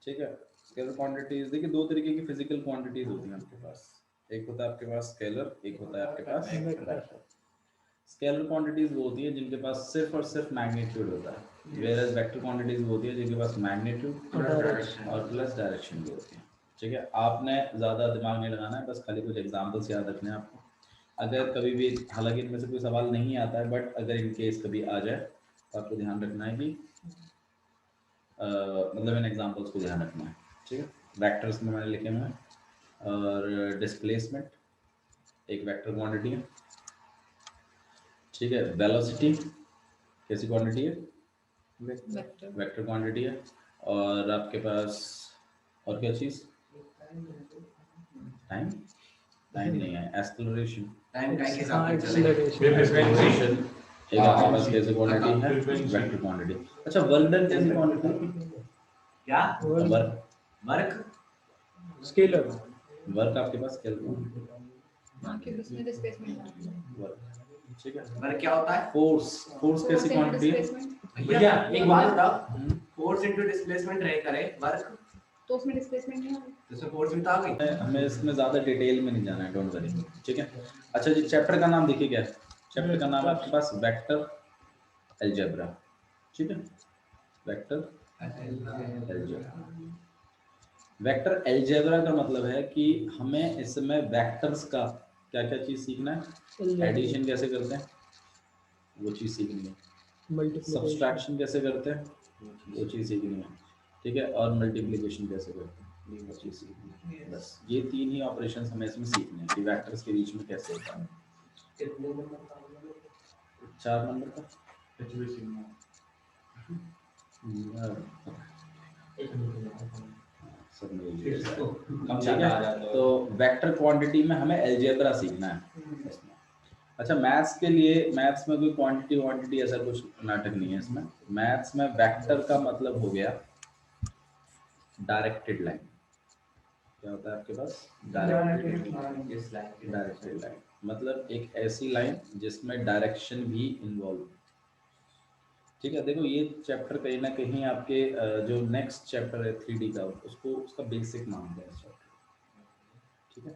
ठीक है। Scalar quantities देखिए दो तरीके की फिजिकल क्वांटिटीज होती हैं आपके पास, एक होता है आपके पास स्केलर, एक होता है आपके पास वेक्टर। स्केलर क्वांटिटीज वो होती है जिनके पास सिर्फ और सिर्फ मैग्नीट्यूड होता है, वेयरएज वेक्टर क्वांटिटीज वो होती है जिनके पास मैग्नीट्यूड और प्लस डायरेक्शन भी होती है। ठीक है, आपने ज़्यादा दिमाग नहीं लगाना है, बस खाली कुछ एग्जांपल्स याद रखने हैं आपको। अगर कभी भी, हालांकि इनमें से कोई सवाल नहीं आता है, बट अगर इन केस कभी आ जाए तो आपको ध्यान रखना है कि मतलब इन एग्जांपल्स को ध्यान रखना है। ठीक है, वेक्टर्स में मैंने लिखे हुए हैं। और डिस्प्लेसमेंट एक वेक्टर क्वांटिटी है। ठीक है, वेलोसिटी कैसी क्वांटिटी है? वेक्टर क्वांटिटी है। और आपके पास और क्या चीज़? टाइम, टाइम नहीं है, एक्सेलरेशन। टाइम के हिसाब से एक्सेलरेशन एक आपके पास कैसी क्वांटिटी है? Vector quantity. अच्छा, वर्क डन कैसी क्वांटिटी? क्या? Work, work scalar. वर्क आपके पास स्केलर वर्क ठीक है। क्या होता है? फोर्स, फोर्स कैसी क्वांटिटी है? भैया एक बात बताओ, फोर्स इनटू डिस्प्लेसमेंट रहे करे वर्क, तो उसमें डिस्प्लेसमेंट नहीं होगी, तो इसमें फोर्स भी तो आ गई। हमें इसमें ज़्यादा डिटेल में नहीं जाना है, डोंट वरी। ठीक है। अच्छा जी, चैप्टर का नाम देखिए क्या है? चैप्टर का नाम है आपके पास वेक्टर अलजेब्रा। ठीक है, वेक्टर अलजेब्रा। वेक्टर अलजेब्रा का मतलब है कि हमें इसमें वेक्टर्स का क्या क्या चीज़ सीखना है। एडिशन कैसे करते हैं वो चीज़ सीखनी है, सब्सट्रैक्शन कैसे करते हैं वो चीज़ सीखनी है। ठीक है, और मल्टीप्लिकेशन कैसे करते हैं वो चीज़ सीखनी है। बस ये तीन ही ऑपरेशंस हमें इसमें सीखने हैं कि वेक्टर्स के बीच में कैसे होता है। 4 नंबर का सब ठीक है। तो वेक्टर क्वांटिटी में हमें अलजेब्रा सीखना है इसमें। अच्छा, मैथ्स के लिए, मैथ्स में कोई क्वांटिटी वांटिटी ऐसा कुछ नाटक नहीं है इसमें। मैथ्स में वेक्टर का मतलब हो गया डायरेक्टेड लाइन। क्या होता है आपके पास? डायरेक्टेड लाइन मतलब एक ऐसी लाइन जिसमें डायरेक्शन भी इन्वॉल्व। ठीक है, देखो ये चैप्टर कहीं ना कहीं आपके जो नेक्स्ट चैप्टर है 3D का, उसको उसका बेसिक मानते हैं इस चैप्टर। ठीक है,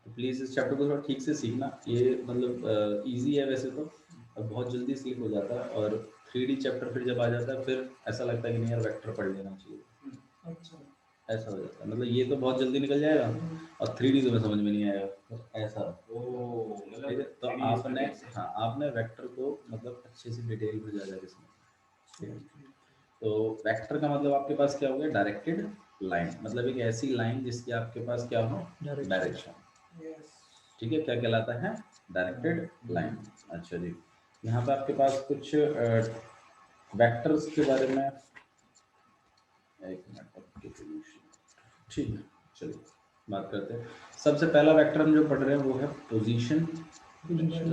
तो प्लीज़ इस चैप्टर को थोड़ा ठीक से सीखना। ये मतलब इजी है वैसे तो, और बहुत जल्दी स्लिप हो जाता है। और 3D चैप्टर फिर जब आ जाता है फिर ऐसा लगता है कि नहीं यार वेक्टर पढ़ लेना चाहिए, ऐसा हो जाता है। मतलब ये तो बहुत जल्दी निकल जाएगा और 3D तुम्हें समझ में नहीं आएगा, तो ऐसा। ठीक है, तो आपने, हाँ आपने वेक्टर को मतलब अच्छे से डिटेल में जा जाकर इसमें। ठीक है, तो वेक्टर का मतलब आपके पास क्या हो गया? डायरेक्टेड लाइन, मतलब एक ऐसी लाइन जिसकी आपके पास क्या हो? डायरेक्शन। ठीक है, क्या कहलाता है? Directed line. अच्छा जी, यहाँ पे आपके पास कुछ वेक्टर्स के बारे में एक मिनट। ठीक है, चलिए बात करते हैं। सबसे पहला वेक्टर हम जो पढ़ रहे हैं वो है पोजीशन। पोजीशन,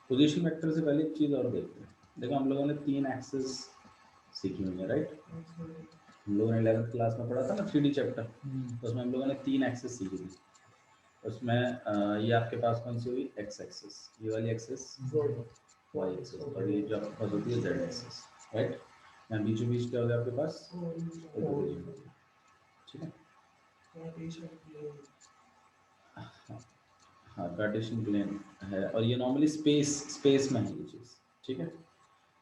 पोजीशन वेक्टर से पहले एक चीज़ और देखते हैं। देखो हम लोगों ने 3 एक्सिस सीखी हुई है, राइट? हम लोगों ने 11th क्लास में पढ़ा था ना 3D चैप्टर, तो उसमें हम लोगों ने 3 एक्सिस सीखी थी। उसमें ये आपके पास कौन सी हुई? एक्स एक्सिस, ये वाली एक्सिस वाई एक्सिस, और ये जो आपके पास होती है जेड एक्सिस, राइट? यहाँ बीचों बीच क्या हो गया आपके पास? ठीक है, हाँ कार्टेशियन प्लेन है, और ये नॉर्मली स्पेस में है ये चीज़। ठीक है,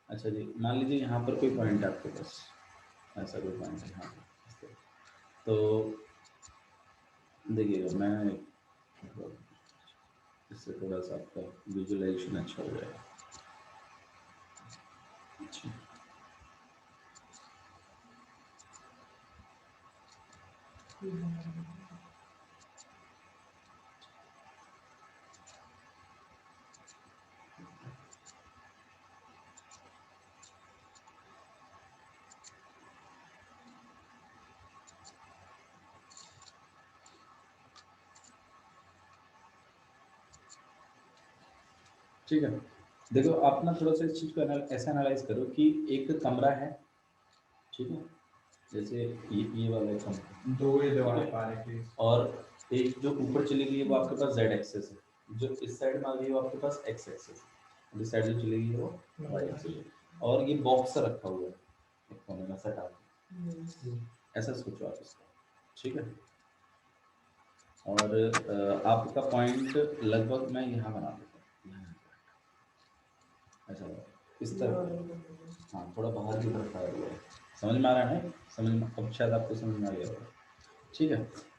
अच्छा जी, मान लीजिए यहाँ पर कोई पॉइंट है आपके पास, ऐसा कोई पॉइंट है यहाँ पर, तो देखिएगा मैं इससे थोड़ा सा आपका विजुअलाइजेशन अच्छा हो जाएगा। अच्छा, ठीक है, देखो आप ना थोड़ा सा इस चीज़ को ऐसे एनालाइज करो कि एक कमरा है, ठीक है, जैसे ये वाला कमरा, दो ये दीवार और एक जो ऊपर चली गई है वो आपके पास जेड एक्सेस है, जो इस साइड में आ गई है वो आपके पास एक्स एक्सेस है। इस साइड जो चलेगी वो वाई एक्सिस, और ये बॉक्स रखा हुआ है एक कोने में सटा के, ऐसा सोचो आप इसको, ठीक है। और आपका पॉइंट लगभग मैं यहाँ बना देता हूँ, ऐसा इस तरह, हाँ थोड़ा बाहर की तरफ आया हुआ है, समझ में आ रहा है ना, समझ में, अब शायद आपको समझ में आ गया होगा, ठीक है।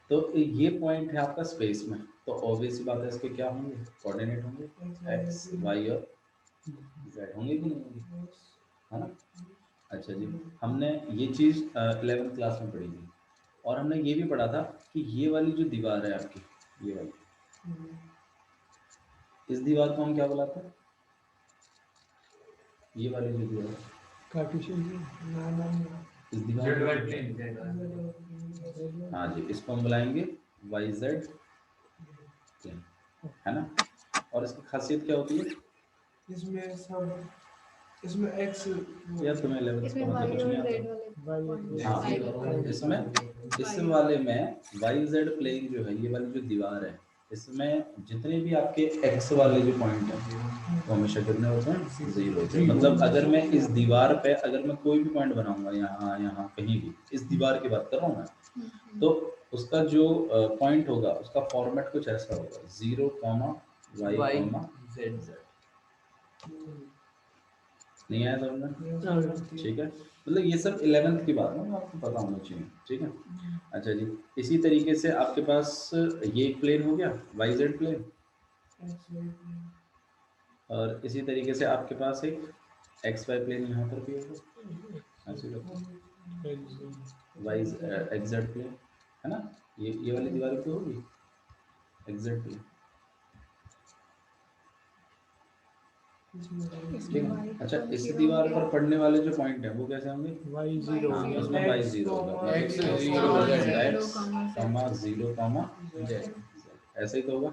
तो ये पॉइंट है आपका स्पेस में, तो ऑब्वियस बात है इसके क्या होंगे, कोऑर्डिनेट होंगे एक्स वाई और जेड, होंगे कि नहीं होंगे, है ना। अच्छा जी, हमने ये चीज़ 11th क्लास में पढ़ी थी, और हमने ये भी पढ़ा था कि ये वाली जो दीवार है आपकी, ये वाली, इस दीवार को हम क्या बुलाते हैं, ये वाली जो दीवार है, कार्टेशियन इस दीवार हाँ जी, इसको हम बुलाएंगे वाई जेड प्लेन, है ना। और इसकी खासियत क्या होती है, इसमें सब, इसमें एक्स या तुम्हें 11th इसमें का वाई मतलब कुछ और नहीं जेड आता, वाले हाँ इसमें, इस वाले में वाई जेड प्लेन जो है, ये वाली जो दीवार है, इसमें जितने भी आपके एक्स वाले जो पॉइंट हैं वो हमेशा कितने होते हैं, 0 होते हैं। मतलब अगर मैं इस दीवार पे, अगर मैं कोई भी पॉइंट बनाऊंगा यहाँ यहाँ कहीं भी, इस दीवार की बात कर रहा हूँ मैं, तो उसका जो पॉइंट होगा उसका फॉर्मेट कुछ ऐसा होगा, 0, वाई, जेड। नहीं आया समझ में, ठीक है। मतलब ये सब 11th की बात है, आपको पता होना चाहिए, ठीक है। अच्छा जी, इसी तरीके से आपके पास ये एक प्लेन हो गया वाई जेड प्लेन, और इसी तरीके से आपके पास एक एक्स वाई प्लेन यहाँ पर भी होगा, ऐसे वाई एक्स जेड प्लेन, है ना। ये वाली दीवार पे होगी एक्स जेड प्लेन, ठीक है। अच्छा, इस दीवार पर पड़ने वाले जो पॉइंट है वो कैसे होंगे, वाई 0 हाँ उसमें वाई 0 होगा, X, कॉमा 0, कॉमा जेड, ऐसे ही तो होगा,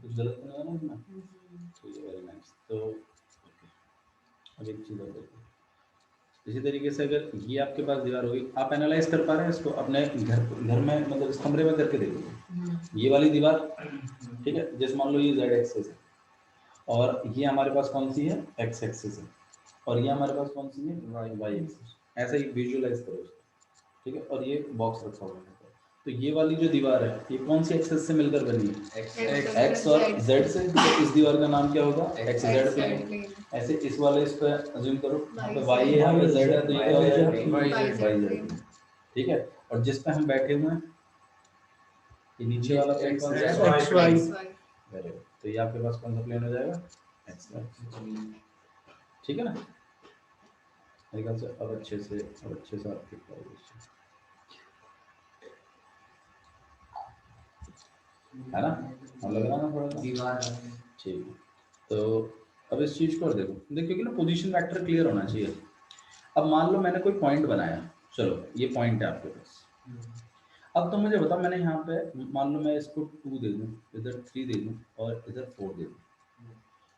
कुछ गलत तो नहीं है ना इसमें, ठीक है, वेरी नाइस। तो अब एक चीज़ और देखो, इसी तरीके से अगर ये आपके पास दीवार होगी, आप एनालाइज कर पा रहे हैं इसको अपने घर में, मतलब इस कमरे में करके देखो, ये वाली दीवार, ठीक है, जैसे मान लो ये जेड एक्सिस है, और ये हमारे पास कौन सी है, एक्स एक्सिस है, और ये हमारे पास कौन सी है, वाई एक्सिस, ऐसा ही विजुअलाइज करो इसको, ठीक है। और ये बॉक्स रखा हुआ है, तो ये वाली जो दीवार है ये कौन सी एक्सिस से मिलकर बनी है, एक्स और जेड से, तो इस दीवार का नाम क्या होगा, एक्स जेड प्लेन। ऐसे इस वाले इस पे अज्यूम करो, यहाँ पे वाई है, यहाँ पे जेड है, तो ये क्या हो जाएगा, वाई जेड, ठीक है। और जिस पे हम बैठे हुए हैं, ये नीचे वाला प्लेन कौन सा है, एक्स वाई, वेरी गुड, तो ये आपके पास कौन सा प्लेन हो जाएगा, एक्स वाई, ठीक है ना। मेरे ख्याल से अब अच्छे से आप देख पाओगे, है ना, हम लग रहा ना थोड़ा सा दीवार, ठीक है। तो अब इस चीज को और देखो, क्योंकि ना पोजीशन वेक्टर क्लियर होना चाहिए। अब मान लो मैंने कोई पॉइंट बनाया, चलो ये पॉइंट है आपके पास, अब तो मुझे बताओ, मैंने यहाँ पे मान लो मैं इसको 2 दे दूँ, इधर 3 दे दूँ, और इधर 4 दे दूँ,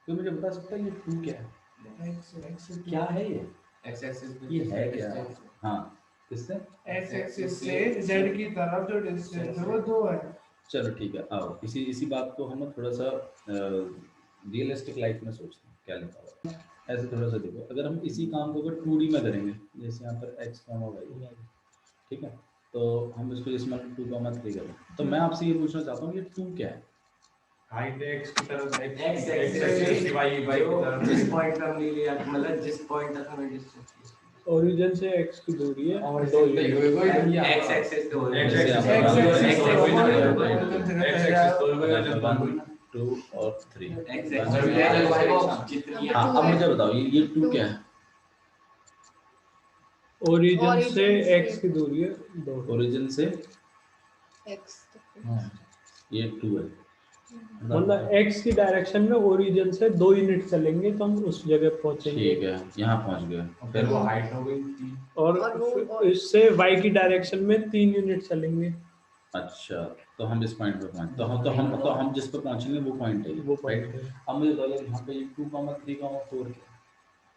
तो मुझे बता सकता है ये 2 क्या है, क्या है ये, एक्स एक्सिस ये है क्या, हाँ किससे, एक्स एक्सिस से जेड की तरफ जो डिस्टेंस है वो 2 है। चलो ठीक है, आओ इसी बात को हम थोड़ा सा रियलिस्टिक लाइफ में सोचते हैं, क्या लिखा हुआ है ऐसे थोड़ा सा देखो। अगर हम इसी काम को अगर 2D में करेंगे, जैसे यहाँ पर x, y, ठीक है, तो हम इसको इसमें 2,3 करें, तो मैं आपसे ये पूछना चाहता हूँ ये 2 क्या है, हाइट एक्स की तरफ, एक्स एक्सिस वाई वाई की तरफ, जिस पॉइंट पे हमने लिया, मतलब जिस पॉइंट तक हमें डिस्टेंस, ओरिजिन से एक्स की दूरी है, और एक्स एक्सिस तो वन 2 और 3, एक्स हाँ अब मुझे बताओ ये 2 क्या है, ओरिजिन से एक्स की दूरी है 2, ओरिजिन से एक्स ये 2 है, मतलब एक्स की डायरेक्शन में ओरिजिन से 2 यूनिट चलेंगे तो हम उस जगह पहुंचेंगे, ठीक है, यहाँ पहुँच गए, फिर वो हाइट हो गई, और इससे वाई की डायरेक्शन में 3 यूनिट चलेंगे, अच्छा तो हम इस पॉइंट पे पहुँच, तो हम जिस पे पहुँचेंगे वो पॉइंट है वो राइट। पॉइंट है। अब मुझे बताइए यहाँ पे 2,3,4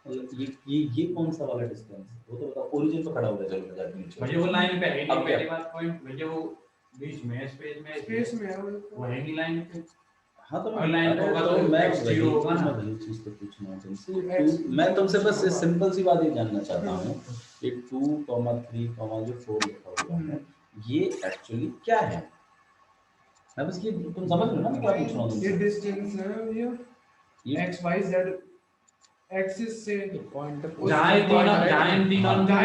मतलब ये कौन सा वाला डिस्टेंस है, वो तो बताओ, ओरिजिन पे खड़ा हो गया, चलो जाके नीचे, मुझे वो लाइन पे है अब नहीं, क्या? पहली बात पॉइंट मुझे वो बीच में स्पेस में स्पेस में है वो है नहीं लाइन पे, हाँ तो और line होगा तो मैं x वही 0 होगा ना। मैं वही चीज तो पूछना है तुमसे। मैं तुमसे बस सिंपल सी बात ये जानना चाहता हूँ, ये 2,3, जो 4 लिखा हुआ है ये एक्चुअली क्या है? मैं बस ये तुम समझ लो ना मैं क्या पूछ रहा हूँ ये तुमसे। डिस्टेंस है ये x y z एक्सिस से पॉइंट जहाँ ये तीनों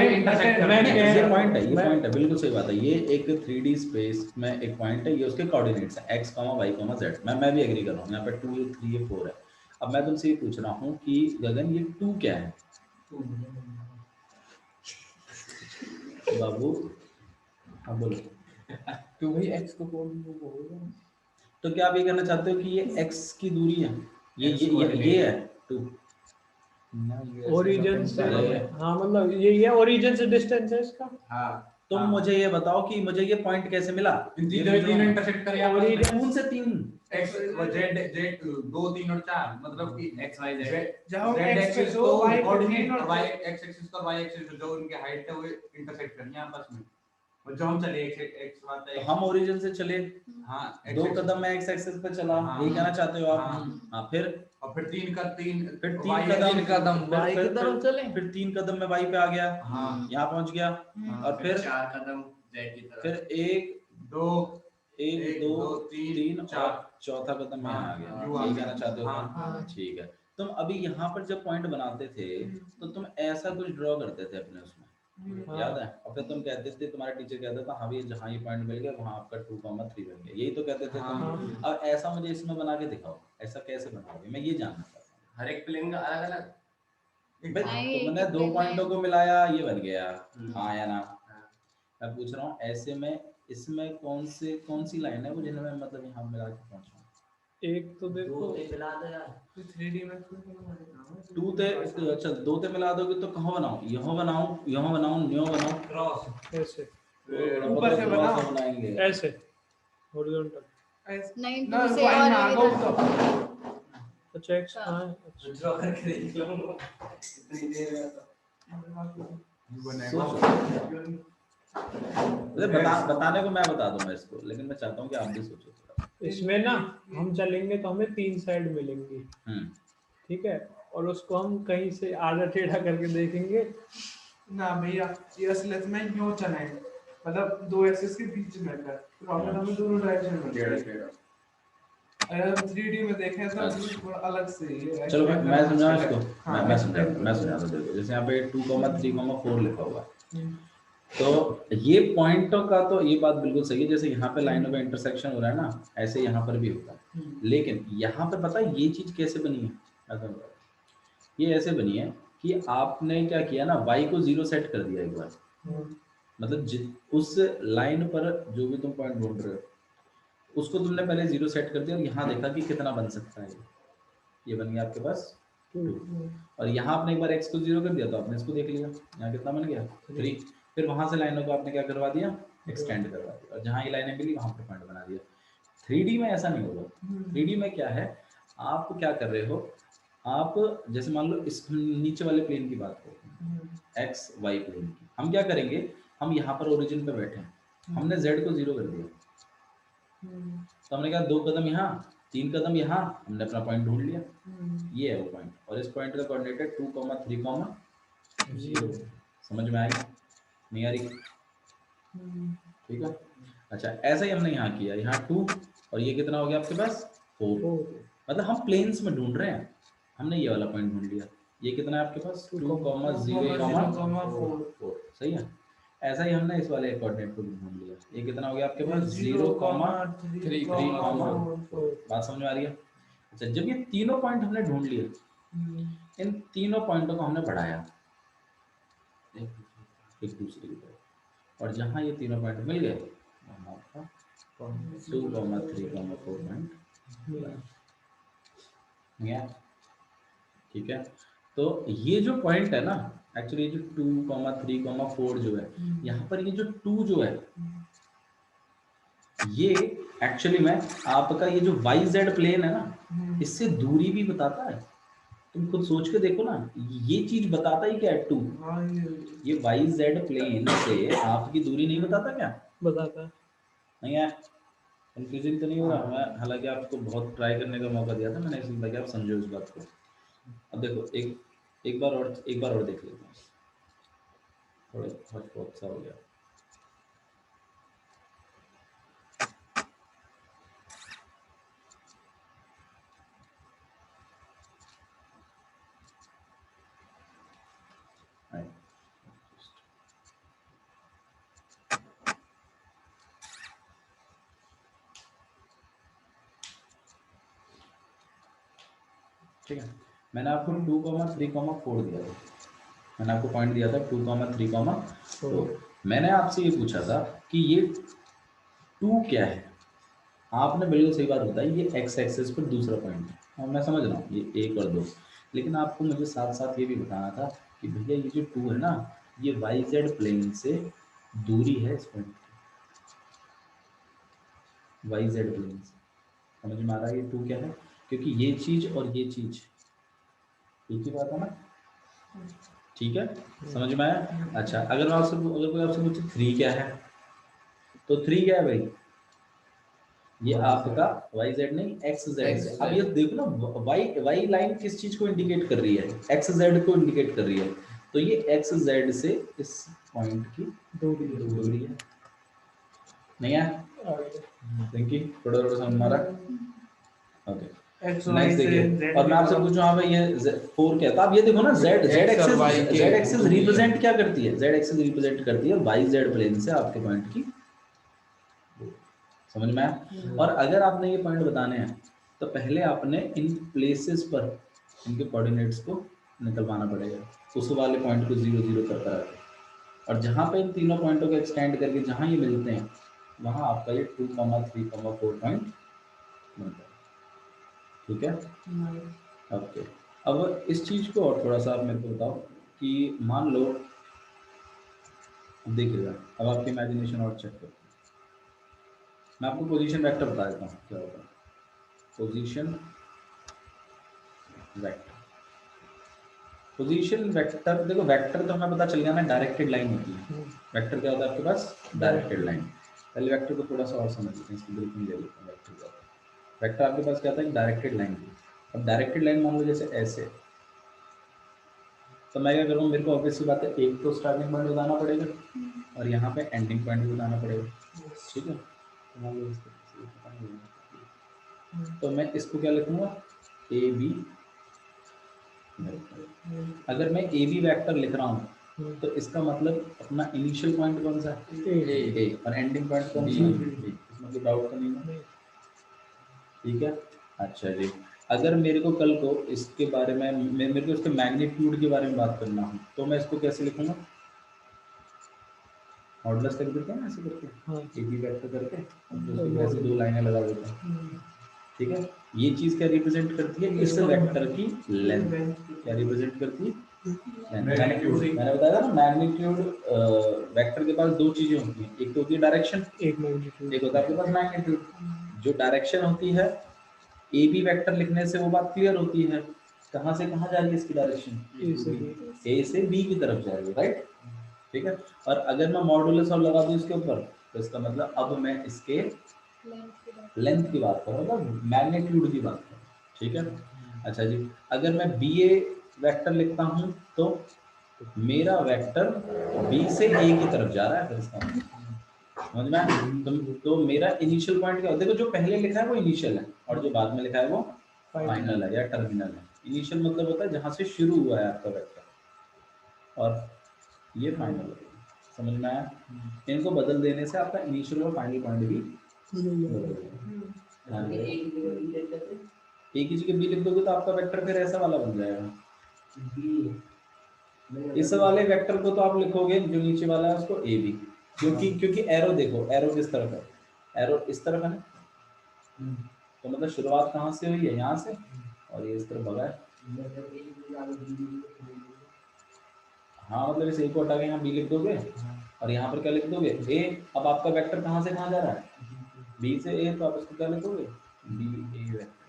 इंटरसेक्ट कर मैं रहे कह हैं। ये रहा पॉइंट है, ये मैं- पॉइंट है, बिल्कुल सही बात है। ये एक 3D स्पेस में एक पॉइंट है, ये उसके कोऑर्डिनेट्स है x, y, z। मैं भी एग्री कर रहा हूँ, यहाँ पे 2 3 4 है। अब मैं तुमसे ये पूछ रहा हूँ कि गगन ये 2 क्या है? बाबू हाँ बोलो। तो भाई एक्स को कौन बोलेगा? तो क्या आप ये कहना चाहते हो कि ये x की दूरी है, X ये coordinate। है 2? ओरिजिन से, अरे। हाँ मतलब ये ओरिजिन से डिस्टेंस है इसका। हाँ तुम हाँ। मुझे ये बताओ कि मुझे ये पॉइंट कैसे मिला? तीनों इंटरसेक्ट कर यहाँ पर। 2 से 3 x z 2 3 और 4 मतलब कि x y z जहाँ z x पे एक्सिस दो को y पे कोऑर्डिनेट तीन और y x एक्सिस और y एक्सिस जो उनके हाइट है वो इंटरसेक्ट करनी है आपस में। और जो हम चले x आता तो है हम ओरिजिन से चले, हाँ 2 कदम मैं x एक्सिस पे चला, हाँ। यही कहना चाहते हो आप? हाँ। हाँ फिर और फिर 3 फिर y 3 कदम y की तरफ चले। फिर 3 कदम में y पे आ गया, हाँ। यहाँ पहुंच गया। और फिर 4 कदम z की तरफ। फिर 1 2 1 2 3 4 और चौथा कदम में यहाँ आ गया, हाँ, यही कहना चाहते हो हाँ, तुम? हाँ। ठीक है। तुम अभी यहाँ पर जब पॉइंट बनाते थे तो तुम ऐसा कुछ ड्रॉ करते थे अपने उसमें, याद है? और फिर तुम कहते थे, तुम्हारा टीचर कहता था हाँ भैया जहाँ ये पॉइंट मिल गया वहाँ आपका 2,3 बन गया, यही तो कहते थे तुम। हाँ। अब ऐसा मुझे इसमें बना के दिखाओ, ऐसा कैसे बनाओगे, मैं ये जानना चाहता हूँ। हर एक प्लेन का अलग अलग। भाई नहीं, तुमने एक 2 plane पॉइंटों को मिलाया, ये बन गया, हाँ या ना? हाँ। मैं पूछ रहा हूँ ऐसे में इसमें कौन सी लाइन है वो जिन्हें मैं मतलब यहाँ मिला के पहुँचा? एक तो देखो मिला दो यार। 3D में 2 ते अच्छा 2 ते मिला दोगे तो कहाँ बनाऊँ? यहाँ बनाऊँ, न्यो बनाऊँ? क्रॉस ऐसे ऊपर से बनाओ। बनाएंगे। ऐसे हॉरिजॉन्टल। नहीं, ना 2 से y और में आ आगे गो जाना। तो अच्छा एक्स कहाँ है? अच्छा। ड्रॉ करके देख लो इतनी देर में तो बताने को मैं बता दूंगा इसको, लेकिन मैं चाहता हूँ कि आप भी सोचो थोड़ा। इसमें ना हम चलेंगे तो हमें 3 साइड मिलेंगी, ठीक है, और उसको हम कहीं से आधा टेढ़ा करके देखेंगे। ना भैया ये असलियत में यूं चलेंगे, मतलब दो एक्सिस के बीच में है, प्रॉब्लम हमें दोनों डायरेक्शन में टेढ़ा। अगर हम 3D में देखें तो अच्छा। थोड़ा अलग से ही है। चलो मैं समझाऊँ इसको, हाँ, मैं explain समझाता हूँ। देखो जैसे यहाँ पे 2,3,4 लिखा हुआ है, हम्म। तो ये पॉइंटों का तो ये बात बिल्कुल सही है, जैसे यहाँ पे लाइनों का इंटरसेक्शन हो रहा है ना, ऐसे यहाँ पर भी होता है। लेकिन यहाँ पे पता है ये चीज कैसे बनी है? मैं समझा रहा हूँ। ये ऐसे बनी है कि आपने क्या किया ना, y को 0 सेट कर दिया एक बार, मतलब उस लाइन पर जो भी तुम पॉइंट ढूंढ रहे हो उसको तुमने पहले 0 सेट कर दिया और यहाँ देखा कि कितना बन सकता है। ये बन गया आपके पास 2, और यहाँ आपने एक बार x को 0 कर दिया तो आपने इसको देख लिया, यहाँ कितना बन गया 3। फिर वहां से लाइनों को आपने क्या करवा दिया, एक्सटेंड करवा दिया, और जहाँ ये लाइनें मिली वहां पर पॉइंट बना दिया। 3D में ऐसा नहीं होगा। 3D में क्या है, आप क्या कर रहे हो, आप जैसे मान लो इस नीचे वाले प्लेन की बात करो, एक्स वाई प्लेन की, हम क्या करेंगे, हम यहाँ पर ओरिजिन पे बैठे हैं, हमने z को 0 कर दिया, तो हमने कहा 2 कदम यहाँ 3 कदम यहाँ, हमने अपना पॉइंट ढूंढ लिया, ये है वो पॉइंट, और इस पॉइंट का कोऑर्डिनेट है 2,3,0। समझ में आई नहीं आ रही? ठीक है। अच्छा ऐसा ही हमने यहाँ किया, यहाँ 2 और ये कितना हो गया आपके पास 4, मतलब हम प्लेन्स में ढूंढ रहे हैं, हमने ये वाला पॉइंट ढूंढ लिया, ये कितना है आपके पास 2,0,4। सही है। ऐसा ही हमने इस वाले कोऑर्डिनेट को भी ढूंढ लिया, ये कितना हो गया आपके पास 0,3,4। बात समझ में आ रही है? अच्छा जब ये तीनों पॉइंट हमने ढूंढ लिए, इन तीनों पॉइंटों को हमने बढ़ाया एक दूसरे की तरफ, और जहाँ ये तीनों पॉइंट मिल गए वहाँ आपका 2,3,4 पॉइंट गया। ठीक है। तो ये जो पॉइंट है ना, एक्चुअली जो 2,3,4 जो है, यहाँ पर ये जो 2 जो है, ये एक्चुअली में आपका ये जो YZ प्लेन है ना, इससे दूरी भी बताता है। तुम खुद सोच के देखो ना, ये चीज बताता ही क्या है 2, ये YZ प्लेन से आपकी दूरी नहीं बताता क्या? बताता है। नहीं है? कंफ्यूजिंग तो नहीं हो रहा? मैं हालांकि आपको बहुत ट्राई करने का मौका दिया था मैंने, इसलिए ताकि आप समझो इस बात को। अब देखो एक बार और देख लेते हैं, थोड़ा बहुत सा हो गया। ठीक है, मैंने आपको 2,3,4 दिया था, मैंने आपको पॉइंट दिया था 2,3,4। मैंने आपसे ये पूछा था कि ये 2 क्या है। आपने बिल्कुल सही बात बताई, ये एक्स एक्सिस पर दूसरा पॉइंट है, और मैं समझ रहा हूँ ये 1 और 2, लेकिन आपको मुझे साथ साथ ये भी बताना था कि भैया ये जो 2 है ना, ये वाई जेड प्लेन से दूरी है इस पॉइंट की, वाई जेड प्लेन से। समझ में आ रहा है ये 2 क्या है? क्योंकि ये चीज़ और ये चीज़ एक ही बात है ना, ठीक है, समझ में आया? अच्छा, अगर कोई आपसे पूछे 3 क्या है, तो 3 क्या है भाई? ये आपका वाई जेड नहीं एक्स जेड से। अब ये देखो ना, वाई लाइन किस चीज को इंडिकेट कर रही है? एक्स जेड को इंडिकेट कर रही है, तो ये एक्स जेड से इस पॉइंट की दूरी है। नहीं है? थैंक यू, थोड़ा थोड़ा समझ में आ रहा है? ओके, एक्स नेक्स्ट वाई से देखिए, जेड और मैं आपसे पूछूं हाँ भाई ये 4 क्या है, तो आप ये देखो ना, जेड एक्सिस रिप्रेजेंट क्या करती है? जेड एक्सिस रिप्रेजेंट करती है वाई जेड प्लेन से आपके पॉइंट की। समझ में आया? और अगर आपने ये पॉइंट बताने हैं तो पहले आपने इन प्लेसेस पर इनके कोऑर्डिनेट्स को निकलवाना पड़ेगा, उस वाले पॉइंट को 0 0 कर कर, और जहाँ पे इन तीनों पॉइंटों को एक्सटेंड करके जहाँ ये मिलते हैं वहाँ आपका ये 2,3,4 पॉइंट बनता है। ठीक है, ओके। अब इस चीज़ को और थोड़ा सा आप मेरे को बताओ कि मान लो, देखिएगा अब आपकी इमेजिनेशन और चेक करो। मैं आपको पोजीशन वेक्टर बता देता हूँ क्या होता है। पोजीशन वेक्टर, पोजीशन वेक्टर, देखो वेक्टर तो हमें पता चल गया ना, डायरेक्टेड लाइन होती है। वेक्टर क्या होता है आपके पास? Directed line. पहले वेक्टर को थोड़ा सा और समझ लेते हैं, इसकी ब्रीफ में ले लेते हैं। वेक्टर क्या होता है? वेक्टर आपके पास क्या होता है? डायरेक्टेड लाइन की। अब डायरेक्टेड लाइन मान लो जैसे ऐसे, तो मैं क्या करूँ, मेरे को ऑब्वियस सी बात है, एक तो स्टार्टिंग पॉइंट बताना पड़ेगा और यहाँ पे एंडिंग पॉइंट भी बताना पड़ेगा। ठीक है, तो मैं इसको क्या लिखूंगा? A B. अगर मैं ए बी वेक्टर लिख रहा हूँ तो इसका मतलब अपना इनिशियल पॉइंट कौन सा है? ए, और एंडिंग पॉइंट कौन सा है? बी। इसमें कोई डाउट तो नहीं है? ठीक है, अच्छा जी। अगर मेरे को कल को इसके बारे में मेरे को इसके मैग्नीट्यूड के बारे में बात करना हो तो मैं इसको कैसे लिखूंगा? मॉडुलस कर देते हैं ना ऐसे करके, ए बी वेक्टर करके, उसके बाद ऐसे 2 लाइनें लगा देते हैं। ठीक है, ये चीज क्या रिप्रेजेंट करती है? इस वेक्टर की लेंथ क्या रिप्रेजेंट करती है? मैंने बताया था ना, मैग्नीट्यूड वेक्टर के पास 2 चीजें होती हैं, एक तो होती है डायरेक्शन, एक होता है आपके पास मैग्नीट्यूड। जो डायरेक्शन होती है, ए बी वेक्टर लिखने से वो बात क्लियर होती है, कहाँ से कहाँ जा रही है इसकी डायरेक्शन? ए से बी की तरफ जा रही है, राइट? ठीक है, और अगर मैं मॉडुलस और लगा दूं इसके ऊपर तो इसका मतलब अब मैं इसके लेंथ की बात कर रहा हूँ, मतलब मैग्नीट्यूड की बात कर रहा हूँ। ठीक है, अच्छा जी। अगर मैं बी ए वेक्टर लिखता हूँ तो मेरा वेक्टर बी से ए की तरफ जा रहा है, फिर इसका समझ में आया? तो मेरा इनिशियल पॉइंट क्या होता है? देखो जो पहले लिखा है वो इनिशियल है और जो बाद में लिखा है वो फाइनल है या टर्मिनल है। इनिशियल मतलब होता है जहाँ से शुरू हुआ है आपका वेक्टर, और ये फाइनल है। समझ में आया? इनको बदल देने से आपका इनिशियल और फाइनल पॉइंट भी बदल जाएगा। एक ही जगह बी लिख दोगे तो आपका वेक्टर फिर ऐसा वाला बन जाएगा। इस वाले वेक्टर को तो आप लिखोगे जो नीचे वाला है उसको ए बी, क्योंकि एरो देखो, एरो किस तरफ है? एरो इस तरफ है ना, तो मतलब शुरुआत कहाँ से हुई है? यहाँ से, और ये इस तरफ भगा है। हाँ, मतलब इस ए को हटा के यहाँ बी लिख दोगे और यहाँ पर क्या लिख दोगे? ए। अब आपका वेक्टर कहाँ से कहाँ जा रहा है? बी से ए, तो आप इसको क्या लिखोगे? बी ए वेक्टर।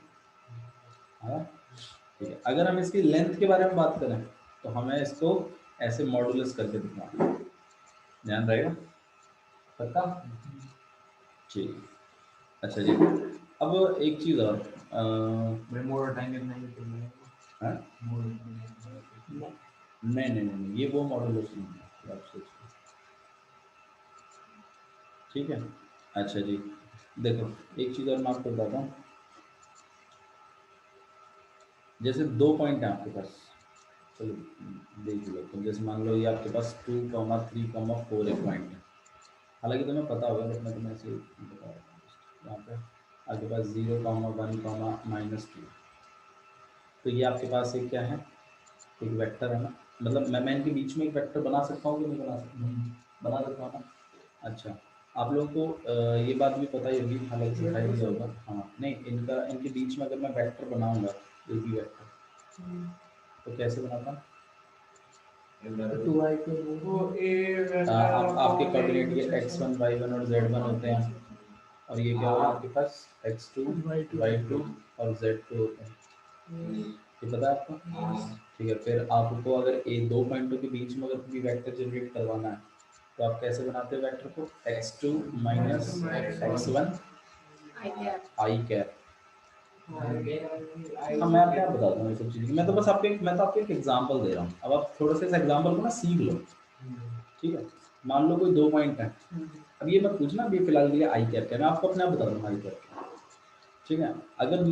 हाँ, ठीक है। अगर हम इसकी लेंथ के बारे में बात करें तो हमें इसको ऐसे मॉडुलस करके दिखाना, ध्यान रहेगा? पक्का? ठीक। अच्छा जी, अब एक चीज और मोर टाइम कितना है तो मैं हाँ? नहीं, ये वो मॉड्यूलेशन है आप सोचिए। ठीक है, अच्छा जी, देखो एक चीज और मैं आपको बताता हूँ। जैसे 2 पॉइंट है आपके पास, चलो देख लो तुम। जैसे मान लो ये आपके पास 2,3,4 एक पॉइंट है। हालांकि तुम्हें पता होगा, बट मैं तुम्हें ऐसे बता रहा हूँ। यहाँ पे आपके पास 0,1,-2। तो ये आपके पास एक क्या है, एक वेक्टर है ना। मतलब मैं इनके बीच में एक वेक्टर बना सकता हूँ कि नहीं बना सकता हूँ? बना सकता हूँ ना। अच्छा, आप लोगों को ये बात भी पता ही होगी, हालांकि सिखाई भी होगा। हाँ नहीं, इनके बीच में अगर मैं वेक्टर बनाऊंगा, एक भी वेक्टर, तो कैसे बनाता हूँ? 2i के वो ए आपके कोऑर्डिनेट ये x1 y1 और z1 होते हैं, और ये क्या होगा आपके पास x2 y2 और z2 होते हैं। ये पता है आपको? ठीक है, फिर आपको अगर ये 2 पॉइंटों के बीच में अगर कोई वेक्टर जनरेट करवाना है, तो आप कैसे बनाते हो वेक्टर को? x2 minus x1 I cap. हाँ, मैं अपने आप बताता हूँ ये सब चीज़ें। मैं तो आपको एक एग्जांपल दे रहा हूँ। अब आप थोड़ा सा इस एग्जांपल को ना सीख लो। ठीक है, मान लो कोई 2 पॉइंट है। अब ये मत पूछना अभी फिलहाल के लिए आई कैप क्या है, मैं आपको अपने आप बता दूंगा आई कैप। ठीक है, अगर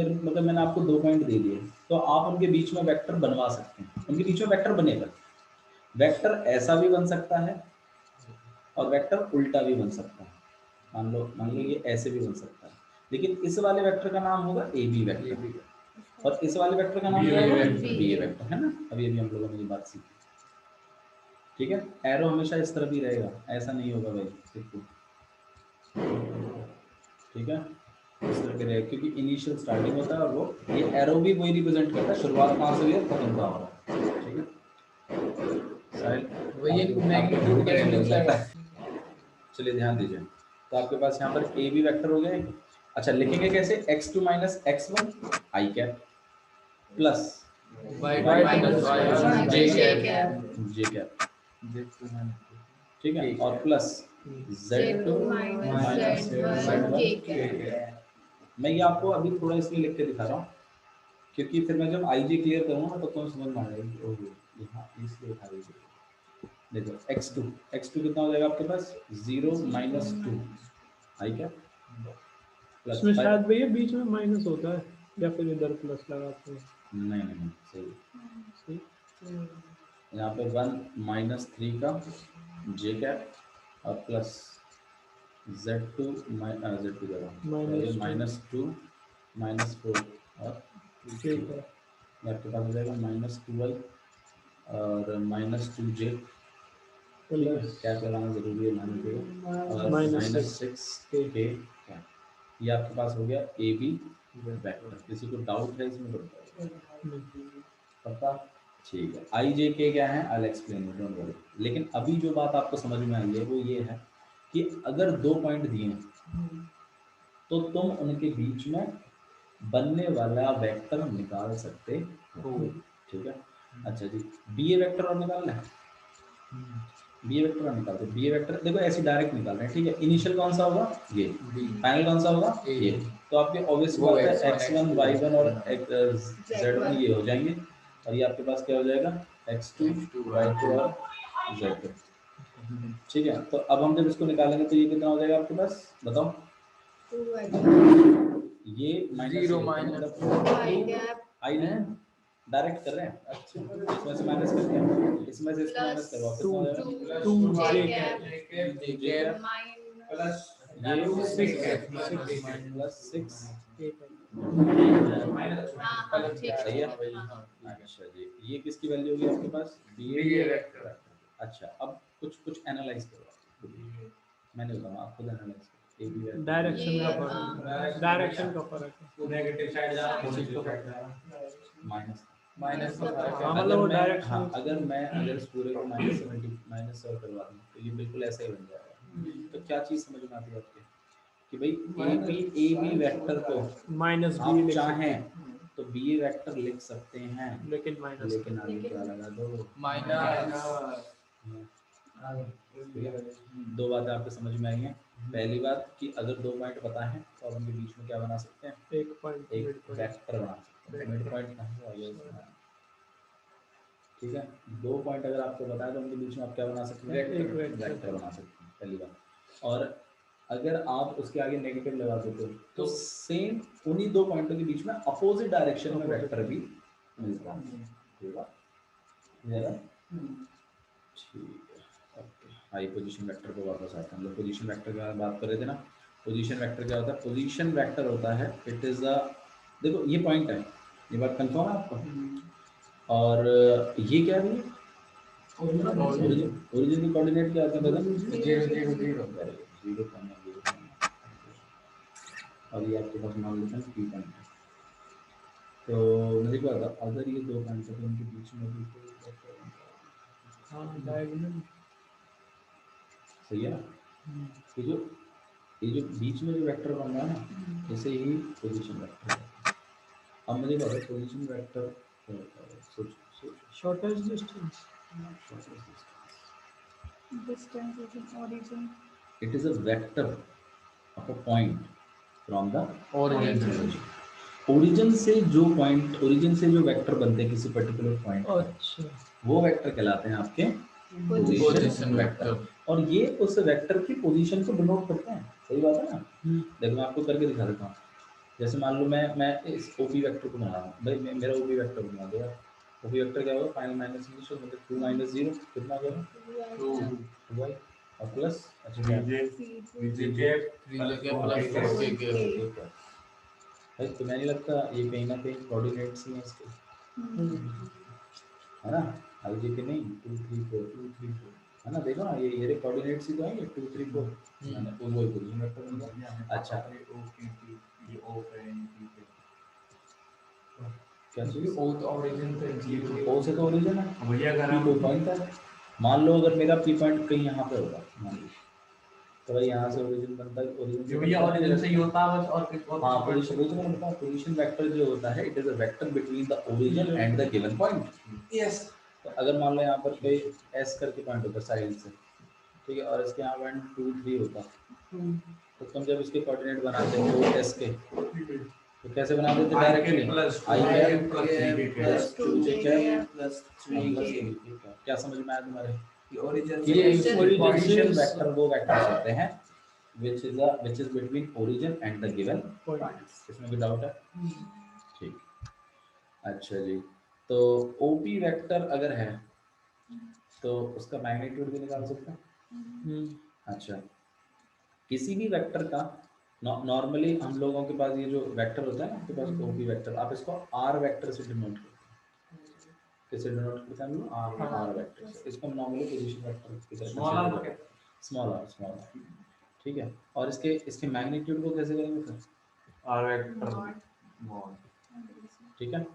मैंने आपको 2 पॉइंट दे दिए, तो आप उनके बीच में वेक्टर बनवा सकते हैं। उनके बीच में वेक्टर बनेगा। वेक्टर ऐसा भी बन सकता है और वेक्टर उल्टा भी बन सकता है। मान लो ये ऐसे भी बन सकता है, लेकिन इस वाले वेक्टर का नाम होगा ए बी वेक्टर, और इस वाले वेक्टर का नाम क्या होगा? बी ए वेक्टर, है ना। अभी हम लोगों ने ये बात सीखी। ठीक है, एरो हमेशा इस तरफ ही रहेगा, ऐसा नहीं होगा भाई सिर्फ। ठीक है, इस तरह के रहेगा, क्योंकि इनिशियल स्टार्टिंग होता है, और वो ये एरो भी वही रिप्रेजेंट करता है, शुरुआत कहाँ से हुई है, खत्म कहाँ हो रहा है। ठीक है, साहिल वही एक मैग्नीट्यूड का लगता है। चलिए ध्यान दीजिए। तो आपके पास यहाँ पर ए बी वेक्टर हो गया। अच्छा, लिखेंगे कैसे? x2 minus x1 I cap plus y minus y j cap J cap. ठीक है, और प्लस z2 माइनस z1। मैं ये आपको अभी थोड़ा इसलिए लिख के दिखा रहा हूँ, क्योंकि फिर मैं जब आई जे क्लियर करूँगा तो तुम्हें समझ में आ जाएगा कि ओहो यहाँ इसलिए लिखा दीजिए। देखो x2 कितना हो जाएगा आपके पास? 0 माइनस 2 आई कैप प्लस इसमें शायद भैया बीच में माइनस होता है, या फिर इधर प्लस लगाते हैं। नहीं सही। सही। यहाँ पे 1 माइनस 3 का जे कैप और plus z2 z2 minus 2 minus 4 और ठीक है, आपके पास हो जाएगा माइनस 12 और माइनस 2j। प्लस कैप लगाना जरूरी है, मानने के लिए, और माइनस 6 के कैप। ये आपके पास हो गया ए बी वेक्टर। किसी को डाउट है इसमें? पता? ठीक है, आई जे के क्या है, I explain it, don't worry. लेकिन अभी जो बात आपको समझ में आई है वो ये है कि अगर 2 पॉइंट दिए हैं, तो तुम उनके बीच में बनने वाला वेक्टर निकाल सकते हो। ठीक है, अच्छा जी, बी ए वेक्टर और निकालना है। बी ए वेक्टर और निकालते हैं। बी ए वेक्टर देखो ऐसे डायरेक्ट निकाल रहे हैं। ठीक है, इनिशियल कौन सा होगा? ये। फाइनल कौन सा होगा? ये। तो आपके ऑब्वियस बात है x1 y1 और z1 ये हो जाएंगे, और ये आपके पास क्या हो जाएगा? x2 y2 और z2। ठीक है, तो अब हम जब इसको निकालेंगे तो ये कितना हो जाएगा आपके पास, बताओ? ये जीरो माइनस आई नहीं, डायरेक्ट कर रहे हैं। अच्छा, इसमें से माइनस करते हैं, इसमें से इसको माइनस करवाओ, कितना हो जाएगा? 2j j प्लस ये 6 प्लस 6 माइनस सही है। अच्छा जी, ये किसकी वैल्यू होगी आपके पास? बी ए वेक्टर। अच्छा, अब कुछ एनालाइज करो। मैंने बताया, आप खुद एनालाइज करो। ए बी वेक्टर डायरेक्शन का फर्क, डायरेक्शन का फर्क है। नेगेटिव साइड जा रहा है, पॉजिटिव साइड जा रहा है। माइनस का फर्क है। हाँ, मतलब वो डायरेक्शन। अगर इस पूरे को माइनस करवा दूं, तो ये बिल्कुल ऐसा ही बन जाएगा। तो क्या चीज समझ में आती है आपके कि भाई ए बी वेक्टर को माइनस बी आप लिख सकते चाहें हैं, तो बी ए वेक्टर लिख सकते हैं, लेकिन माइनस लेकिन आगे क्या लगा दो? माइनस दो बातें आपको समझ में आई हैं। पहली बात कि अगर 2 पॉइंट पता है तो आप उनके बीच में क्या बना सकते हैं, एक पॉइंट एक वेक्टर बना सकते हैं। मिड पॉइंट कहाँ से आ गया इसमें? ठीक है, 2 पॉइंट अगर आपको पता है तो उनके बीच में आप क्या बना सकते हैं, एक वेक्टर बना सकते हैं, पहली बात। और अगर आप उसके आगे नेगेटिव लगा देते हो तो सेम उन्हीं 2 पॉइंटों के बीच में अपोजिट डायरेक्शन में वेक्टर भी मिलता है। ठीक है, ठीक है, ओके। हाई पोजीशन वेक्टर पे वापस आते हैं। हम लोग पोजीशन वेक्टर की बात कर रहे थे ना। पोजीशन वेक्टर क्या होता है? पोजीशन वेक्टर होता है, इट इज अ, देखो ये पॉइंट है, ये बात कंफर्म है आपको? और ये क्या है? ओरिजिन की कोऑर्डिनेट क्या होता है पता? 0 0 0। 0 और ये आपके पास मान लेते हैं पी पॉइंट है। तो मुझे क्या होता, अगर ये 2 पॉइंट है तो उनके बीच में भी कोई वेक्टर बनता है। हाँ, डायगोनल। सही है ना? ये जो बीच में जो वेक्टर बन रहा है ना, इसे ही पोजीशन वेक्टर कहते हैं। अब मुझे बता, पोजीशन वेक्टर क्या होता है? सोचो shortest distance. Distance is origin. It is a vector of a point from the Origin. Origin से जो पॉइंट, ओरिजिन से जो वेक्टर बनते हैं किसी पर्टिकुलर पॉइंट, अच्छा, वो वेक्टर कहलाते हैं आपके Position vector. और ये उस वेक्टर की पोजीशन को डिनोट करते हैं। सही बात है ना? देखो मैं आपको करके दिखा देता हूँ। जैसे मान लो मैं इस ओपी वेक्टर को बना रहा हूँ, भाई मेरा ओपी वेक्टर बना दो यार। ओपी वेक्टर क्या होगा? फाइनल माइनस इनिशियल मतलब 2 माइनस 0 कितना हो जाएगा? 2y और प्लस VJ plus 4K. भाई तो मैं नहीं लगता ये कहीं ना कहीं कोऑर्डिनेट्स ही हैं इसके, है ना? आई जे के नहीं 2 3 4 2 3 4 है ना? देखो ना ये कोऑर्डिनेट्स ही तो हैं, ये 2 3 4 मैंने वो पोजीशन वेक्टर बन गया। अच्छा क्या चीज? O तो origin पे ओ से तो ओरिजिन है भैया, अगर कोई पॉइंट है, मान लो अगर मेरा पी पॉइंट कहीं यहाँ पे होगा, मान लो तो भाई यहाँ से ओरिजिन बनता है, ओरिजिन से भैया ओरिजिन से ही होता है बस, और कुछ हाँ पोजीशन बनता है। पोजीशन वेक्टर जो होता है, it is a vector between the origin and the given point. Yes. तो अगर मान लो यहाँ पर कोई एस करके पॉइंट होता है साइड से, ठीक है, और इसके यहाँ 1 2 3 होता, तो तुम जब इसके कोऑर्डिनेट बनाते हो एस के, तो कैसे बना देते? Directly I cap plus 2j plus 3k। क्या समझ में आया तुम्हारे? पोजीशन वेक्टर वो वेक्टर्स होते हैं which is between origin and the given points। इसमें कोई डाउट है? ठीक, अच्छा जी। तो OP वेक्टर अगर है तो उसका मैग्नीट्यूड भी निकाल सकते हैं। अच्छा, किसी भी वेक्टर का नॉर्मली हम लोगों के पास ये जो वेक्टर होता है ना, आपके पास OP वेक्टर, आप इसको R वेक्टर से डिनोट करते हैं। किससे डिनोट करते हैं हम लोग? R वेक्टर से। इसको हम नॉर्मली पोजीशन वेक्टर की तरह स्मॉल r। ठीक है, और इसके मैग्नीट्यूड को कैसे करेंगे फिर? R vector. ठीक है,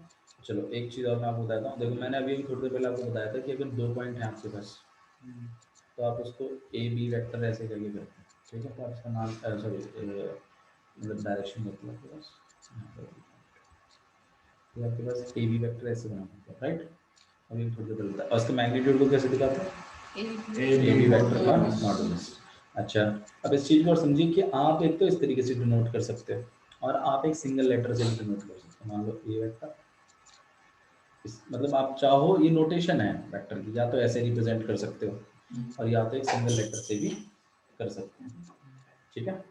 चलो एक चीज़ और मैं आपको बताता हूँ। देखो मैंने अभी थोड़ी देर पहले आपको बताया था कि अगर 2 पॉइंट हैं आपके पास तो आप उसको ए बी वेक्टर ऐसे करके करते हैं। ठीक है, तो आप इसका नाम सॉरी मतलब डायरेक्शन होती है आपके पास, तो आपके पास ए बी वेक्टर ऐसे बना होता है, राइट? अभी थोड़ी देर पहले बताया। और इसके मैग्नीट्यूड को कैसे दिखाते हैं? ए बी वेक्टर का मॉडुलस। अच्छा, अब इस चीज़ को और समझिए कि आप एक तो इस तरीके से डिनोट कर सकते हो और आप एक सिंगल लेटर से भी डिनोट कर सकते हो। मान लो ए वेक्टर, मतलब आप चाहो, ये नोटेशन है वेक्टर की, या तो ऐसे रिप्रेजेंट कर सकते हो और या तो एक सिंगल लेटर से भी कर सकते हैं। ठीक है,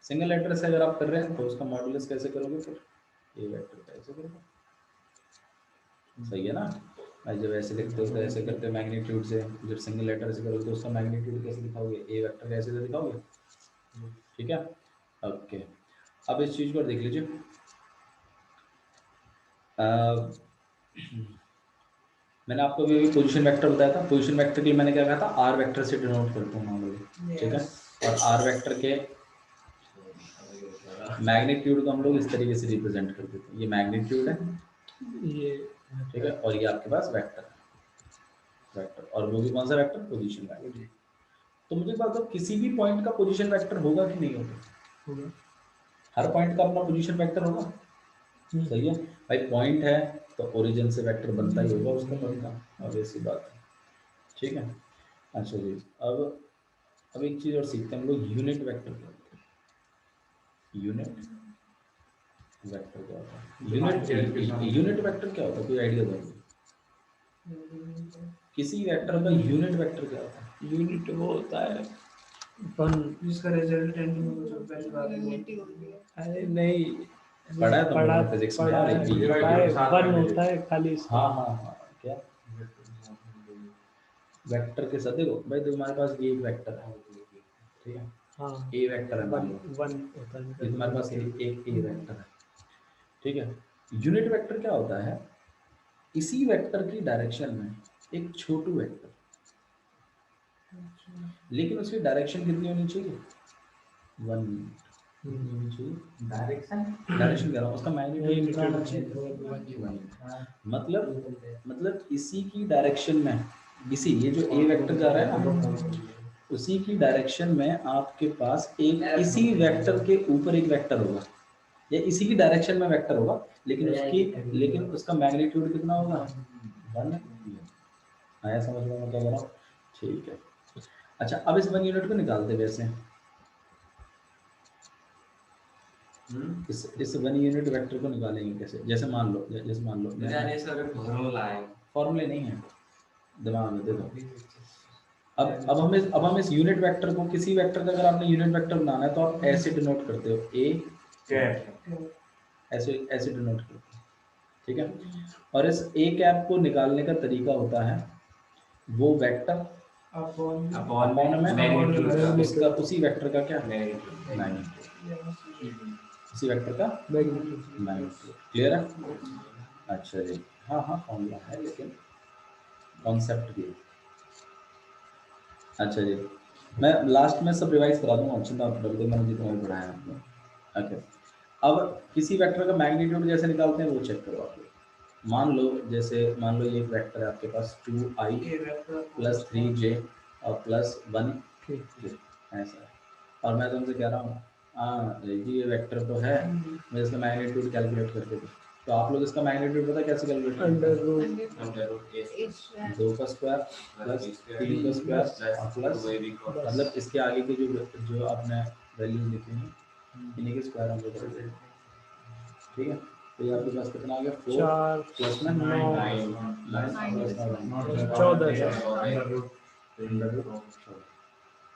सिंगल लेटर से अगर आप कर रहे हैं तो उसका मॉडुलस कैसे करोगे? फिर ए वेक्टर का ऐसे करोगे, सही है ना? जब ऐसे लिखते हो तो ऐसे करते हो मैग्नीट्यूड से, जब सिंगल लेटर से करोगे तो उसका मैग्नीट्यूड कैसे दिखाओगे? ए वेक्टर कैसे से दिखाओगे? ठीक है, ओके। अब इस चीज को देख लीजिए, मैंने आपको अभी पोजीशन वेक्टर बताया था। पोजीशन वेक्टर के लिए मैंने क्या कहा था? आर वेक्टर से डिनोट करते हैं नॉर्मली, ठीक है, और आर वेक्टर के मैग्नीट्यूड को हम लोग इस तरीके से रिप्रेजेंट करते थे। ये मैग्नीट्यूड है, ये ठीक है, और ये आपके पास वेक्टर है, वेक्टर, और वो भी कौन सा वेक्टर? Position vector. तो मुझे बात, किसी भी पॉइंट का पोजीशन वेक्टर होगा कि नहीं होगा? हर पॉइंट का अपना पोजीशन वेक्टर होगा, सही है भाई। पॉइंट है तो ओरिजिन से वेक्टर बनता ही होगा उसका पॉइंट का, अब ऐसी बात है, ठीक है। अच्छा जी, अब अब एक चीज और सीखते हैं हम लोग, यूनिट वेक्टर क्या होता है। यूनिट वेक्टर क्या होता है? यूनिट वेक्टर क्या होता है, कोई आइडिया दो। किसी वेक्टर का यूनिट वेक्टर क्या होता है? यूनिट वो होता है वन, जिसका रिजल्टेंट में कुछ पहली बार यूनिटी होती है। अरे नहीं पढ़ा है तुमने फिजिक्स में यार, पढ़ा है वन होता है खाली इसका। हाँ हाँ हाँ, क्या वेक्टर के साथ देखो भाई, तुम्हारे पास ये एक वेक्टर है, ठीक है, हाँ ए वेक्टर है, मान वन लो वन होता है ये तुम्हारे पास एक ए वेक्टर है, ठीक है। यूनिट वेक्टर क्या होता है? इसी वेक्टर की डायरेक्शन में एक छोटू वेक्टर, लेकिन उसकी डायरेक्शन कितनी होनी चाहिए? 1 यूनिट होनी चाहिए। डायरेक्शन कह रहा हूँ, उसका मैग्नीट्यूड कितना होना चाहिए? मतलब इसी की डायरेक्शन में, इसी ये जो ए वेक्टर जा रहा है ना, उसी की डायरेक्शन में आपके पास एक इसी वेक्टर के ऊपर एक वेक्टर होगा, या इसी की डायरेक्शन में वेक्टर होगा, लेकिन उसका मैग्नीट्यूड कितना होगा? 1 आया समझ में मैं क्या कह रहा हूँ? ठीक है। अच्छा, अब इस 1 यूनिट को निकालते वैसे, इस 1 यूनिट वेक्टर को निकालेंगे कैसे? जैसे मान लो जाने सर फॉर्मूला है, फॉर्मूले नहीं है, दिमाग में दे दो। अब हम इस यूनिट वेक्टर को, किसी वेक्टर का अगर आपने यूनिट वेक्टर बनाना है तो आप ऐसे डिनोट करते हो, ए कैप, ऐसे डिनोट करते हो, ठीक है। और इस ए कैप को निकालने का तरीका होता है वो वेक्टर अपॉन में उसका, उसी वेक्टर का क्या मैग्नीट्यूड, उसी वेक्टर का मैग्नीट्यूड। क्लियर है? अच्छा जी, हाँ हाँ फॉर्मूला है, लेकिन कॉन्सेप्ट भी। अच्छा जी, मैं लास्ट में सब रिवाइज करा दूंगा, चिंता मत करो, मैंने जितना भी पढ़ाया आपको। ओके, अब किसी वेक्टर का मैग्नीट्यूड जैसे निकालते हैं वो चेक करो आप लोग। मान लो ये एक वेक्टर है आपके पास 2i प्लस 3j और प्लस 1 ऐसा है, और मैं तुमसे कह रहा हूँ हाँ ये वेक्टर तो है, मैं इसका मैग्नीट्यूड कैलकुलेट करके दूँ, तो आप लोग इसका मैग्नीट्यूड पता कैसे कैलकुलेट करते हैं? 2 का स्क्वायर प्लस 3 का स्क्वायर और प्लस, मतलब इसके आगे की जो आपने वैल्यू लिखी है इन्हीं के स्क्वायर हम लोग करेंगे, ठीक है। तो ये आपके पास कितना आ गया? 4 प्लस में 9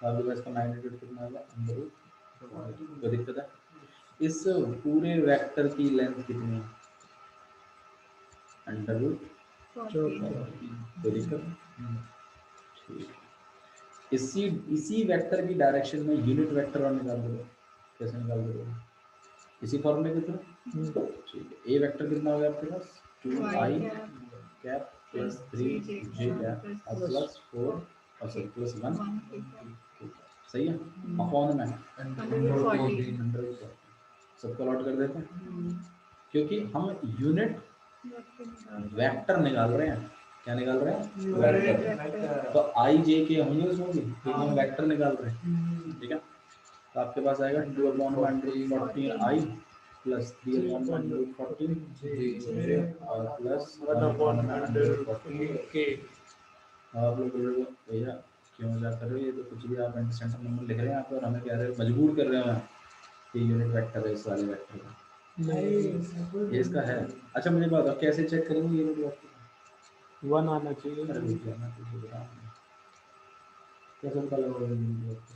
आपके पास का मैग्नीट्यूड कितना आ गया? Under root. दिक्कत है, इस पूरे वेक्टर की लेंथ कितनी है? Under root. कोई दिक्कत? ठीक, इसी वेक्टर की डायरेक्शन में यूनिट वेक्टर और निकाल दो। कैसे निकाल दो? इसी फॉर्मूले के थ्रू। ठीक है, ए वेक्टर कितना हो गया आपके पास? 2i cap plus 3j cap और प्लस 4 और सब प्लस 1, सही है, अपॉन में अंडर सबको लॉट कर देते हैं, क्योंकि हम यूनिट वेक्टर निकाल रहे हैं। क्या निकाल रहे हैं? वेक्टर। तो आई जे के होंगे उसमें भी, क्योंकि हम वेक्टर निकाल रहे हैं, ठीक है। तो आपके पास आएगा 2/14i प्लस 3/14 और प्लस 1/14k। आप लोग बोलोगे भैया क्यों मजाक कर रहे हो, ये तो कुछ भी आप सेंटर नंबर लिख रहे हैं आप, और हमें कह रहे हो, मजबूर कर रहे हो कि यूनिट वेक्टर है इस वाले वेक्टर का। ये इसका है। अच्छा मुझे बताओ कैसे चेक करेंगे यूनिट वेक्टर? 1 आना चाहिए। कैसे पता लगेगा यूनिट वेक्टर?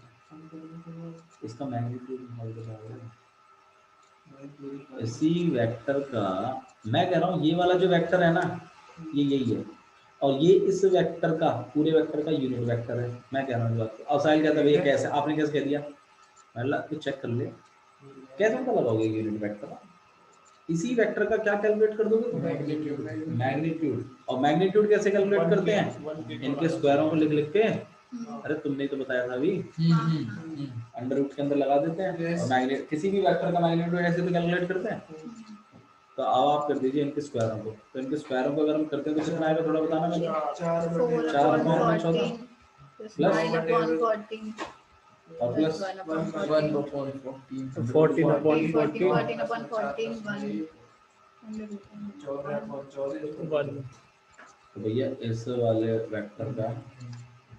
इसका मैग्नीट्यूड निकाल के बताओ। इसी वेक्टर का, मैं कह रहा हूँ ये वाला जो वेक्टर है ना, ये यही है, और ये इस वेक्टर का, पूरे वेक्टर का यूनिट वेक्टर है। मैं कह रहा हूँ बात, और साहिल कहता है भैया कैसे, आपने कैसे कह दिया? मतलब तो चेक कर ले, कैसे पता लगाओगे यूनिट वेक्टर का? इसी वेक्टर का क्या कैलकुलेट कर दोगे? मैग्नीट्यूड। और मैग्नीट्यूड कैसे कैलकुलेट करते हैं? इनके स्क्वायरों को लिख लिख के, अरे तुमने तो बताया था अभी, अंडर रूट के अंदर लगा देते हैं, और मैग्नीट्यूड, किसी भी वेक्टर का मैग्नीट्यूड ऐसे तो कैलकुलेट करते हैं। तो अब आप कर दीजिए इनके स्क्वायरों को, तो इनके स्क्वायरों को अगर हम करते हैं तो कितना आएगा, थोड़ा बताना मुझे। 4/14 प्लस और प्लस 14/14 तो भैया इस वाले वेक्टर का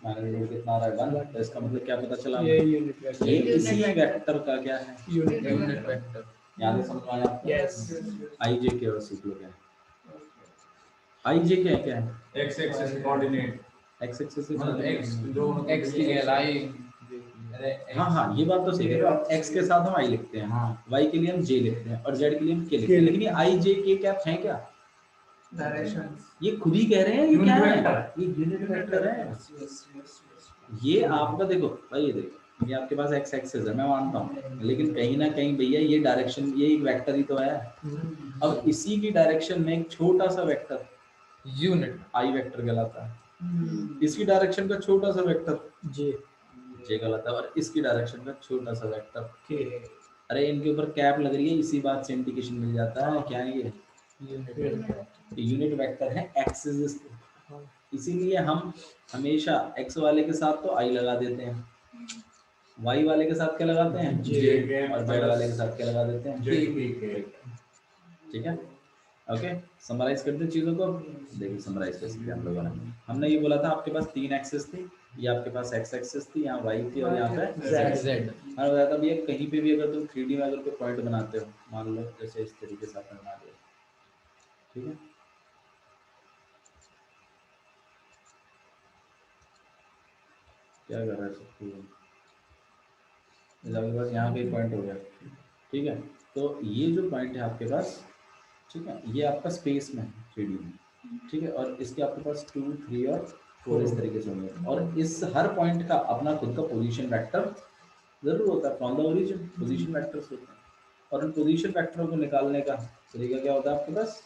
मैग्नीट्यूड कितना आ रहा है 1, तो इसका मतलब क्या पता चला ये यूनिट वेक्टर ये इसी वेक्टर का क्या है यूनिट यूनिट वेक्टर। याद है, समझ में आया आपको? यस आई जे के और सीख लो क्या है आई जे क्या है x axis coordinate x axis से मतलब एक्स जो एक्स की गहराई। अरे हाँ हाँ ये बात तो सही है, आप x के साथ हम i लिखते हैं, हाँ y के लिए हम j लिखते हैं और z के लिए हम k लिखते हैं, लेकिन ये i j k क्या है क्या? डायरेक्शंस ये खुद ही कह रहे हैं ये क्या Unit है? vector। ये यूनिट वेक्टर है। यस यस यस ये आपका देखो भाई, ये देखो ये आपके पास x एक्सिस है, मैं मानता हूँ, लेकिन कहीं ना कहीं भैया ये डायरेक्शन, ये एक वेक्टर ही तो है। अब इसी की डायरेक्शन में एक छोटा सा वेक्टर यूनिट i वेक्टर कहलाता है, इसकी डायरेक्शन का छोटा सा वेक्टर जे j कहलाता है, और इसकी डायरेक्शन का छोटा सा वेक्टर के अरे इनके ऊपर कैप लग रही है, इसी बात से इंडिकेशन मिल जाता है क्या है ये यूनिट वेक्टर है एक्सिस। इसीलिए हम हमेशा x वाले के साथ तो i लगा देते हैं, y वाले के साथ क्या लगाते हैं J और z वाले के साथ क्या लगा देते हैं J ठीक है। ओके समराइज करते हैं चीजों को। देखिए समराइज कैसे किया हम लोगों ने, हमने ये बोला था आपके पास 3 एक्सिस थी, ये आपके पास x एक्सिस थी, यहाँ y थी और यहाँ पे z। जेड। मैंने बताया था भैया कहीं पे भी अगर तुम 3D में अगर कोई पॉइंट बनाते हो, मान लो जैसे इस तरीके से आपने बना दिया, ठीक है, क्या कर रहा है सब आपके पास यहाँ पे पॉइंट हो गया, ठीक है, तो ये जो पॉइंट है आपके पास, ठीक है, ये आपका स्पेस में है 3D में, ठीक है, और इसके आपके पास 2, 3 और 4 इस तरीके से होंगे, और इस हर पॉइंट का अपना खुद का पोजीशन वेक्टर जरूर होता है, from the origin position vectors होते हैं, और उन पोजीशन वेक्टरों को निकालने का तरीका क्या होता है आपके पास,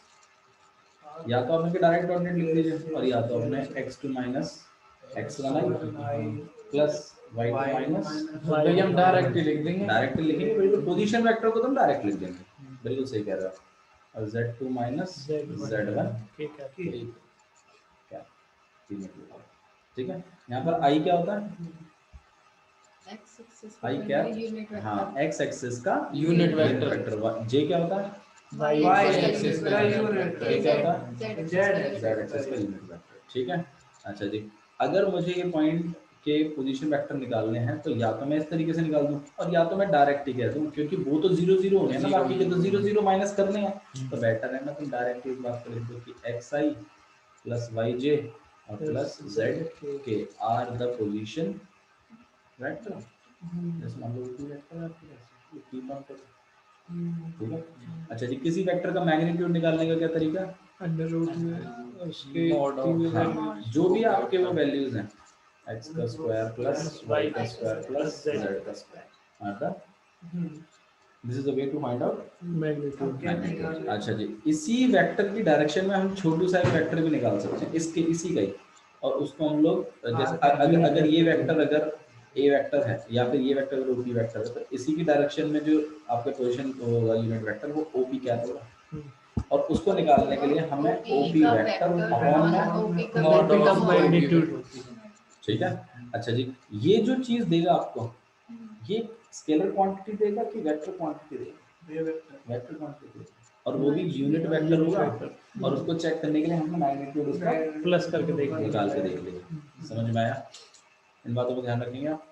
या तो आपने डायरेक्ट कोऑर्डिनेट लिख लीजिए, और या तो आपने x2 minus x1i plus y2 minus तो ये हम डायरेक्ट ही लिख देंगे। डायरेक्ट लिखेंगे, बिल्कुल पोजीशन वेक्टर को तुम डायरेक्ट लिख देंगे, बिल्कुल सही कह रहे हो, और z2 माइनस z1 ठीक है क्या ठीक है। यहाँ पर i क्या होता है, i क्या, हाँ x एक्सिस का यूनिट वेक्टर। वेक्टर, j क्या होता है, y एक्सिस का यूनिट ये क्या होता है, z z एक्सिस का यूनिट वेक्टर, ठीक है। अच्छा जी, अगर मुझे ये पॉइंट के पोजीशन वेक्टर निकालने हैं तो या तो मैं इस तरीके से निकाल दूं और या तो मैं डायरेक्ट ही कह दूं, क्योंकि वो तो 0 0 होने हैं ना, बाकी के तो 0 0 माइनस करने हैं, तो बेटर है ना तुम डायरेक्ट इस बात को लिख दो कि xi प्लस yj और plus zk are the position vector. जैसे मान लो कि वेक्टर है की बात है, ठीक है। अच्छा जी, किसी वेक्टर का मैग्नीट्यूड निकालने का क्या तरीका, अंडर रूट में उसके मॉड ऑफ तीनों हाँ, values। जो भी आपके वो वैल्यूज हैं x का स्क्वायर प्लस y का स्क्वायर प्लस z का स्क्वायर आता, this is the way to find out magnitude. अच्छा जी, इसी वेक्टर की डायरेक्शन में हम छोटू सा एक वेक्टर भी निकाल सकते हैं, इसके इसी का ही, और उसको हम लोग जैसे अगर ये वेक्टर अगर a वेक्टर है या फिर ये वेक्टर अगर OP वेक्टर है, तो इसी की डायरेक्शन में जो आपका पोजीशन होगा यूनिट वेक्टर वो OP क्या होगा, और उसको निकालने के लिए हमें OP वेक्टर अपॉन में मॉड ऑफ मैग्नीट्यूड। ठीक है। अच्छा जी, ये जो चीज देगा आपको, ये स्केलर क्वांटिटी देगा कि वेक्टर क्वांटिटी देगा, वेक्टर क्वांटिटी देगा, और वो भी यूनिट वेक्टर होगा, और उसको चेक करने के लिए हमने मैग्नीट्यूड उसका प्लस करके देखेंगे, निकाल के देख लिया। समझ में आया, इन बातों को ध्यान रखेंगे आप,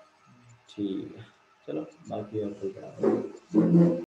ठीक है। चलो बाकी और कोई